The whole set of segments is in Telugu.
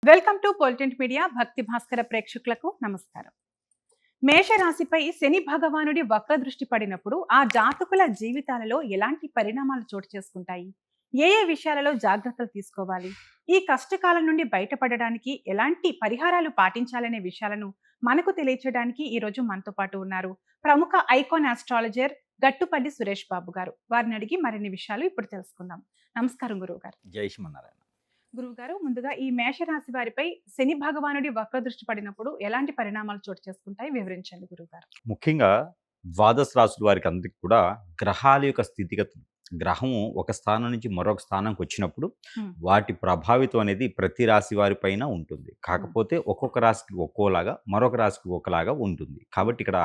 Welcome to పొలిటెంట్ media. భక్తి భాస్కర ప్రేక్షకులకు నమస్కారం. మేషరాశిపై శని భగవానుడి వక్ర దృష్టి పడినప్పుడు ఆ జాతకుల జీవితాలలో ఎలాంటి పరిణామాలు చోటు చేసుకుంటాయి? ఏ ఏ విషయాలలో జాగ్రత్తలు తీసుకోవాలి? ఈ కష్టకాలం నుండి బయటపడడానికి ఎలాంటి పరిహారాలు పాటించాలనే విషయాలను మనకు తెలియచేయడానికి ఈ రోజు మనతో పాటు ఉన్నారు ప్రముఖ ఐకాన్ ఆస్ట్రాలజర్ గట్టుపల్లి సురేష్ బాబు గారు. వారిని అడిగి మరిన్ని విషయాలు ఇప్పుడు తెలుసుకుందాం. నమస్కారం గురువు గారు. జై శ్రీమన్నారాయణ. గురువుగారు, ముందుగా ఈ మేషరాశి వారిపై శని భగవానుడి వక్ర దృష్టి పడినప్పుడు ఎలాంటి పరిణామాలు చోటు చేసుకుంటాయి వివరించండి గురువుగారు. ముఖ్యంగా ద్వాదశ రాశుల వారికి అందరికీ కూడా గ్రహాల యొక్క స్థితిగతులు, గ్రహం ఒక స్థానం నుంచి మరొక స్థానంకి వచ్చినప్పుడు ఉమ్, వాటి ప్రభావితం అనేది ప్రతి రాశి వారి పైన ఉంటుంది. కాకపోతే ఒక్కొక్క రాశికి ఒక్కోలాగా, మరొక రాశికి ఒకలాగా ఉంటుంది. కాబట్టి ఇక్కడ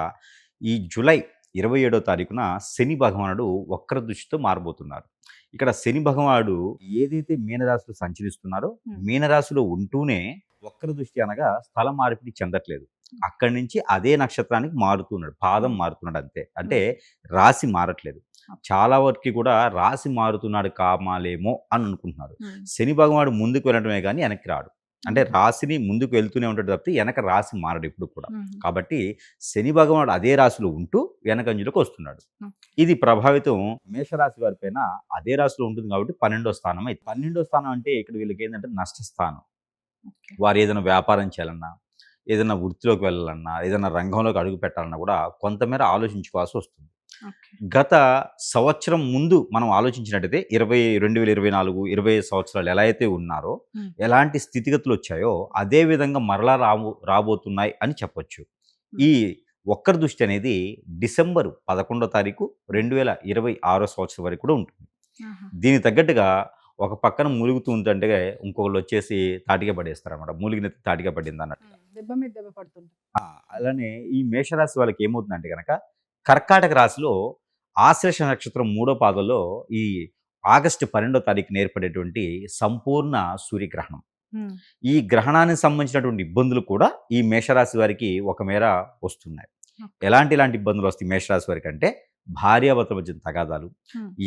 ఈ జూలై 27వ తారీఖున శని భగవానుడు వక్ర దృష్టితో మారబోతున్నారు. ఇక్కడ శని భగవానుడు ఏదైతే మీనరాశిలో సంచరిస్తున్నారో, మీనరాశిలో ఉంటూనే వక్ర దృష్టి అనగా స్థల మార్పిడి చెందట్లేదు. అక్కడి నుంచి అదే నక్షత్రానికి మారుతున్నాడు, పాదం మారుతున్నాడు అంతే. అంటే రాశి మారట్లేదు. చాలా వరకు కూడా రాశి మారుతున్నాడు కామాలేమో అని అనుకుంటున్నారు. శని భగవానుడు ముందుకు వెళ్ళడమే కానీ వెనక్కి రాడు. అంటే రాశిని ముందుకు వెళ్తూనే ఉంటాడు తప్పితే వెనక రాశి మారడు ఇప్పుడు కూడా. కాబట్టి శని భగవానుడు అదే రాశిలో ఉంటూ వెనకంజులకు వస్తున్నాడు. ఇది ప్రభావితం మేషరాశి వారి పైన అదే రాశిలో ఉంటుంది కాబట్టి 12వ స్థానం అయితే. 12వ స్థానం అంటే ఇక్కడ వీళ్ళకి ఏంటంటే నష్టస్థానం. వారు ఏదైనా వ్యాపారం చేయాలన్నా, ఏదైనా వృత్తిలోకి వెళ్ళాలన్నా, ఏదైనా రంగంలోకి అడుగు పెట్టాలన్నా కూడా కొంతమేర ఆలోచించుకోవాల్సి వస్తుంది. గత సంవత్సరం ముందు మనం ఆలోచించినట్టయితే 2024, 25 సంవత్సరాలు ఎలా అయితే ఉన్నారో, ఎలాంటి స్థితిగతులు వచ్చాయో అదే విధంగా మరలా రాబోతున్నాయి అని చెప్పొచ్చు. ఈ వక్ర దృష్టి అనేది డిసెంబర్ 11వ తారీఖు 2026 సంవత్సరం వరకు కూడా ఉంటుంది. దీనికి తగ్గట్టుగా ఒక పక్కన మూలుగుతూ ఉందంటే ఇంకొకళ్ళు వచ్చేసి తాటిగా పడేస్తారన్నమాట. మూలిగిన తాటిగా పడింది అన్నట్టు. దెబ్బ మీద దెబ్బ పడుతుంది. అలానే ఈ మేషరాశి వాళ్ళకి ఏమవుతుందంటే కనుక కర్కాటక రాశిలో ఆశ్లేష నక్షత్రం 3వ పాదంలో ఈ ఆగస్టు 12వ తారీఖున ఏర్పడేటువంటి సంపూర్ణ సూర్యగ్రహణం. ఈ గ్రహణానికి సంబంధించినటువంటి ఇబ్బందులు కూడా ఈ మేషరాశి వారికి ఒక మేర వస్తున్నాయి. ఇలాంటి ఇబ్బందులు వస్తాయి మేషరాశి వారికి అంటే భార్యాభర్తల మధ్య తగాదాలు,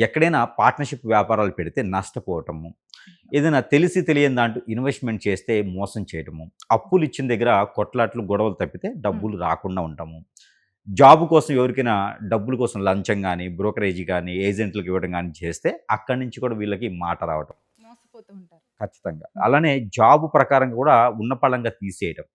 ఎక్కడైనా పార్ట్నర్షిప్ వ్యాపారాలు పెడితే నష్టపోవటము, ఏదైనా తెలిసి తెలియని దాంట్లో ఇన్వెస్ట్మెంట్ చేస్తే మోసం చేయటము, అప్పులు ఇచ్చిన దగ్గర కొట్లాట్లు గొడవలు తప్పితే డబ్బులు రాకుండా ఉంటాము, జాబ్ కోసం ఎవరికైనా డబ్బుల కోసం లంచం కానీ, బ్రోకరేజీ కానీ, ఏజెంట్లకు ఇవ్వడం కానీ చేస్తే అక్కడి నుంచి కూడా వీళ్ళకి మాట రావటం ఖచ్చితంగా. అలానే జాబ్ ప్రకారంగా కూడా ఉన్న పళంగా తీసేయటం,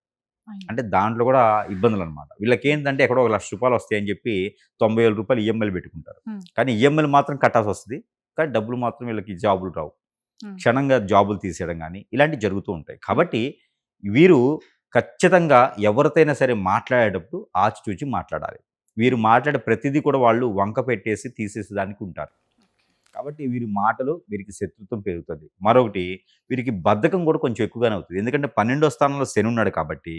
అంటే దాంట్లో కూడా ఇబ్బందులు అనమాట. వీళ్ళకి ఏంటంటే ఎక్కడో ₹1,00,000 వస్తాయని చెప్పి 90,000 ఈఎంఐలు పెట్టుకుంటారు. కానీ ఈఎంఐలు మాత్రం కట్టాల్సి వస్తుంది, కానీ డబ్బులు మాత్రం వీళ్ళకి జాబులు రావు. క్షణంగా జాబులు తీసేయడం కానీ ఇలాంటివి జరుగుతూ ఉంటాయి. కాబట్టి వీరు ఖచ్చితంగా ఎవరితోనైనా సరే మాట్లాడేటప్పుడు ఆచితూచి మాట్లాడాలి. వీరు మాట్లాడే ప్రతిదీ కూడా వాళ్ళు వంక పెట్టేసి తీసేసేదానికి ఉంటారు. కాబట్టి వీరి మాటలు వీరికి శత్రుత్వం పెరుగుతుంది. మరొకటి వీరికి బద్ధకం కూడా కొంచెం ఎక్కువగానే అవుతుంది. ఎందుకంటే 12వ స్థానంలో శని ఉన్నాడు కాబట్టి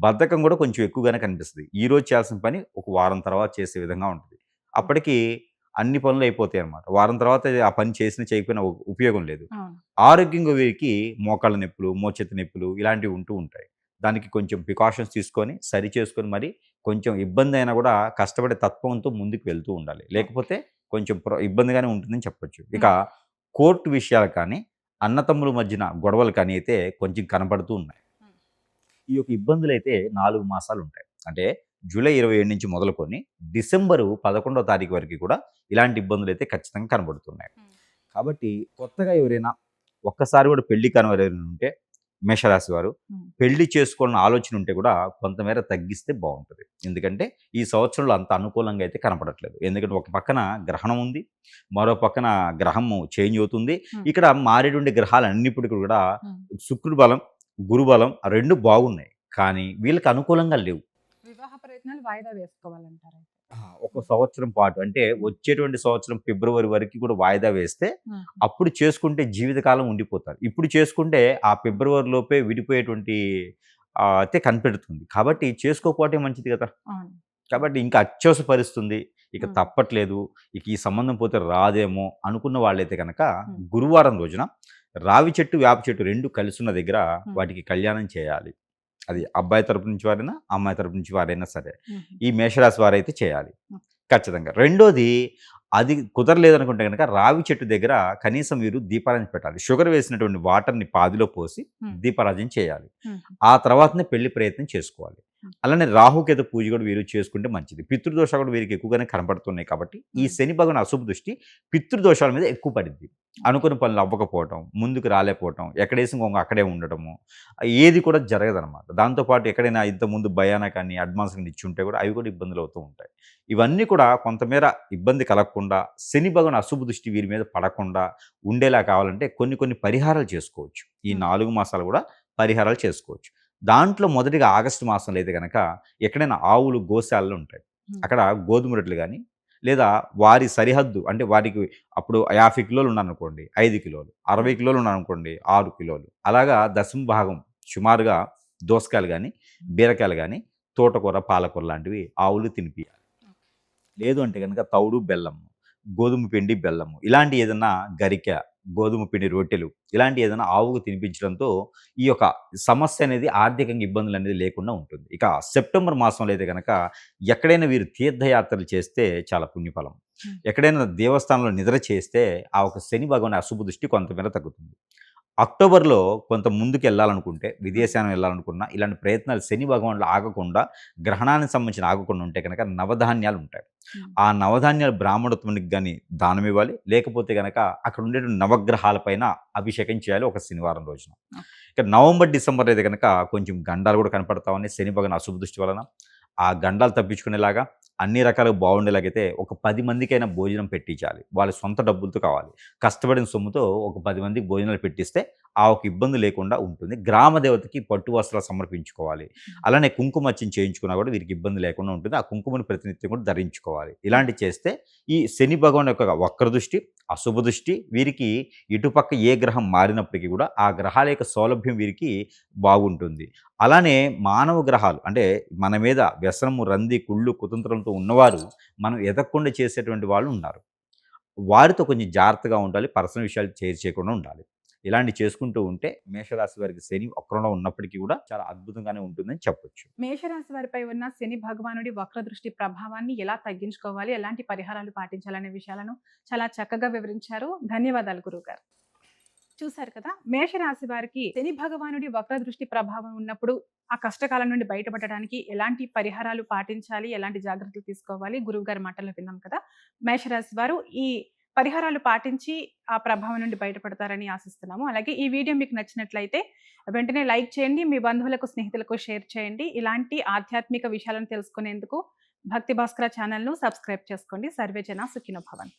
బద్ధకం కూడా కొంచెం ఎక్కువగానే కనిపిస్తుంది. ఈ రోజు చేయాల్సిన పని ఒక వారం తర్వాత చేసే విధంగా ఉంటుంది. అప్పటికి అన్ని పనులు అయిపోతాయి అన్నమాట. వారం తర్వాత ఆ పని చేయకపోయినా ఉపయోగం లేదు. ఆరోగ్యంగా వీరికి మోకాళ్ళ నొప్పులు, మోచేతి నొప్పులు ఇలాంటివి ఉంటూ ఉంటాయి. దానికి కొంచెం ప్రికాషన్స్ తీసుకొని సరి చేసుకొని మరి కొంచెం ఇబ్బంది అయినా కూడా కష్టపడే తత్వంతో ముందుకు వెళ్తూ ఉండాలి. లేకపోతే కొంచెం ఇబ్బందిగానే ఉంటుందని చెప్పొచ్చు. ఇక కోర్టు విషయాలు కానీ, అన్నతమ్ముల మధ్యన గొడవలు కానీ అయితే కొంచెం కనబడుతూ ఉన్నాయి. ఈ యొక్క ఇబ్బందులు అయితే 4 మాసాలు ఉంటాయి. అంటే జూలై 27 నుంచి మొదలుకొని డిసెంబరు 11వ తారీఖు వరకు కూడా ఇలాంటి ఇబ్బందులు అయితే ఖచ్చితంగా కనబడుతున్నాయి. కాబట్టి కొత్తగా ఎవరైనా ఒక్కసారి కూడా పెళ్లి కానివారైనా ఉంటే మేషరాశి వారు పెళ్లి చేసుకోవాలని ఆలోచన ఉంటే కూడా కొంతమేర తగ్గిస్తే బాగుంటుంది. ఎందుకంటే ఈ సంవత్సరంలో అంత అనుకూలంగా అయితే కనపడట్లేదు. ఎందుకంటే ఒక పక్కన గ్రహణం ఉంది, మరో పక్కన గ్రహము చేంజ్ అవుతుంది. ఇక్కడ మారేటువంటి గ్రహాలు అన్నిప్పటికీ కూడా శుక్రుడు బలం, గురు బలం రెండు బాగున్నాయి, కానీ వీళ్ళకి అనుకూలంగా లేవు. వివాహ ప్రయత్నాలు వాయిదా వేసుకోవాలంటారు. ఒక సంవత్సరం పాటు అంటే వచ్చేటువంటి సంవత్సరం ఫిబ్రవరి వరకు కూడా వాయిదా వేస్తే అప్పుడు చేసుకుంటే జీవితకాలం ఉండిపోతారు. ఇప్పుడు చేసుకుంటే ఆ ఫిబ్రవరి లోపే విడిపోయేటువంటి అయితే కనిపెడుతుంది. కాబట్టి చేసుకోకపోవటం మంచిది కదా. కాబట్టి ఇంకా అత్యవసర పరిస్థితుంది, ఇక తప్పట్లేదు, ఇక ఈ సంబంధం పోతే రాదేమో అనుకున్న వాళ్ళైతే కనుక గురువారం రోజున రావి చెట్టు, వేప చెట్టు రెండు కలిసి ఉన్న దగ్గర వాటికి కళ్యాణం చేయాలి. అది అబ్బాయి తరపు నుంచి వారైనా, అమ్మాయి తరపు నుంచి వారైనా సరే ఈ మేషరాశి వారైతే చేయాలి ఖచ్చితంగా. రెండోది అది కుదరలేదనుకుంటే గనక రావి చెట్టు దగ్గర కనీసం మీరు దీపారాధన పెట్టాలి. షుగర్ వేసినటువంటి వాటర్‌ని పాదిలో పోసి హ్మ్. దీపారాధన చేయాలి. హ్మ్. ఆ తర్వాతనే పెళ్లి ప్రయత్నం చేసుకోవాలి. హ్మ్. అలానే రాహుకేతు పూజ కూడా వీరు చేసుకుంటే మంచిది. పితృదోషాలు కూడా వీరికి ఎక్కువగానే కనపడుతున్నాయి కాబట్టి, ఈ హ్మ్. శని భగవాన్ అశుభ దృష్టి పితృదోషాల మీద ఎక్కువ పడిద్ది. అనుకున్న పనులు అవ్వకపోవటం, ముందుకు రాలేకపోవటం, ఎక్కడేసిన గొంగ అక్కడే ఉండటము, ఏది కూడా జరగదనమాట. దాంతో పాటు ఎక్కడైనా ఇంతకుముందు భయానకాన్ని, అడ్వాన్స్‌ని ఇచ్చుంటే కూడా అవి కూడా ఇబ్బందులు అవుతూ ఉంటాయి. ఇవన్నీ కూడా కొంతమేర ఇబ్బంది కలగకుండా, శని భగవాన్ అశుభ దృష్టి వీరి మీద పడకుండా ఉండేలా కావాలంటే కొన్ని కొన్ని పరిహారాలు చేసుకోవచ్చు. ఈ హ్మ్. 4 మాసాలు కూడా పరిహారాలు చేసుకోవచ్చు. దాంట్లో మొదటిగా ఆగస్టు మాసంలో అయితే గనక ఎక్కడైనా ఆవులు గోశాలలు ఉంటాయి. హ్మ్. అక్కడ గోధుమ రొట్టెలు గాని, లేదా వారి సరిహద్దు అంటే వారికి అప్పుడు 50 కిలోలు ఉన్నారనుకోండి 5 కిలోలు, 60 కిలోలు ఉన్నారనుకోండి 6 కిలోలు. అలాగా దశమ భాగం సుమారుగా దోసకాయలు గాని, బీరకాయలు గాని, తోటకూర, పాలకూర లాంటివి ఆవులు తినిపియాలి. లేదు అంటే గనక తౌడు, బెల్లం, గోధుమ పిండి, బెల్లము ఇలాంటి ఏదన్నా గరిక, గోధుమ పిండి రొట్టెలు ఇలాంటి ఏదైనా ఆవుకు తినిపించడంతో ఈ యొక్క సమస్య అనేది ఆర్థికంగా ఇబ్బందులనేది లేకుండా ఉంటుంది. ఇక సెప్టెంబర్ మాసంలో అయితే గనక ఎక్కడైనా వీరు తీర్థయాత్రలు చేస్తే చాలా పుణ్యఫలం. హ్మ్. ఎక్కడైనా దేవస్థానంలో నిద్ర చేస్తే ఆ ఒక శని భగవాని అశుభ దృష్టి కొంతమేర తగ్గుతుంది. అక్టోబర్‌లో కొంత ముందుకెళ్ళాలనుకుంటే, హ్మ్. విదేశానికి వెళ్ళాలనుకున్నా, ఇలాంటి ప్రయత్నాలు శని భగవానుడు ఆగకుండా, గ్రహణానికి సంబంధించిన ఆగకుండా ఉంటే గనక నవధాన్యాలుంటాయి. హ్మ్. ఆ నవధాన్యాలు బ్రాహ్మణోత్తమునికి గాని దానమివ్వాలి. లేకపోతే గనక అక్కడ ఉండేటువంటి నవగ్రహాల పైన అభిషేకం చేయాలి ఒక శనివారం రోజున. ఓకే. ఇక నవంబర్, డిసెంబర్ అయితే గనక కొంచెం గండాలు కూడా కనపడతా ఉన్నాయి శని భగవాన్ అశుభ దృష్టి వలన. ఆ గండాలు తప్పించుకునేలాగా అన్ని రకాలుగా బాగుండేలాగైతే ఒక 10 మందికైనా భోజనం పెట్టించాలి. వాళ్ళ సొంత డబ్బులతో కావాలి. కష్టపడిన సొమ్ముతో ఒక 10 మందికి భోజనాలు పెట్టిస్తే ఆ ఒక ఇబ్బంది లేకుండా ఉంటుంది. గ్రామ దేవతకి పట్టు వస్త్రాలు సమర్పించుకోవాలి. అలానే కుంకుమార్చన చేయించుకున్నా కూడా వీరికి ఇబ్బంది లేకుండా ఉంటుంది. ఆ కుంకుమని ప్రతినిత్యం కూడా ధరించుకోవాలి. ఇలాంటివి చేస్తే ఈ శని భగవాన్ యొక్క వక్ర దృష్టి, అశుభ దృష్టి వీరికి ఇటుపక్క ఏ గ్రహం మారినప్పటికీ కూడా ఆ గ్రహాల యొక్క సౌలభ్యం వీరికి బాగుంటుంది. అలానే మానవ గ్రహాలు అంటే మన మీద వ్యసనము, రంది, కుళ్ళు, కుతంత్రంతో ఉన్నవారు మనం ఎదగకుండా చేసేటువంటి వాళ్ళు ఉన్నారు. వారితో కొంచెం జాగ్రత్తగా ఉండాలి. పర్సనల్ విషయాలు షేర్ చేయకుండా ఉండాలి. ఇలాంటివి చేసుకుంటూ ఉంటే మేషరాశి వారికి శని వక్రంలో ఉన్నప్పటికీ కూడా చాలా అద్భుతంగానే ఉంటుందని చెప్పొచ్చు. మేషరాశి వారిపై ఉన్న శని భగవానుడి వక్ర దృష్టి ప్రభావాన్ని ఎలా తగ్గించుకోవాలి, ఎలాంటి పరిహారాలు పాటించాలనే విషయాలను చాలా చక్కగా వివరించారు. ధన్యవాదాలు గురువుగారు. చూశారు కదా, మేషరాశి వారికి శని భగవానుడి వక్ర దృష్టి ప్రభావం ఉన్నప్పుడు ఆ కష్టకాలం నుండి బయటపడడానికి ఎలాంటి పరిహారాలు పాటించాలి, ఎలాంటి జాగ్రత్తలు తీసుకోవాలి, గురువు గారి మాటల్లో విన్నాం కదా. మేషరాశి వారు ఈ పరిహారాలు పాటించి ఆ ప్రభావం నుండి బయటపడతారని ఆశిస్తున్నాము. అలాగే ఈ వీడియో మీకు నచ్చినట్లయితే వెంటనే లైక్ చేయండి, మీ బంధువులకు, స్నేహితులకు షేర్ చేయండి. ఇలాంటి ఆధ్యాత్మిక విషయాలను తెలుసుకునేందుకు భక్తి భాస్కర ఛానల్ను సబ్స్క్రైబ్ చేసుకోండి. సర్వేజన సుఖినో భవంతు.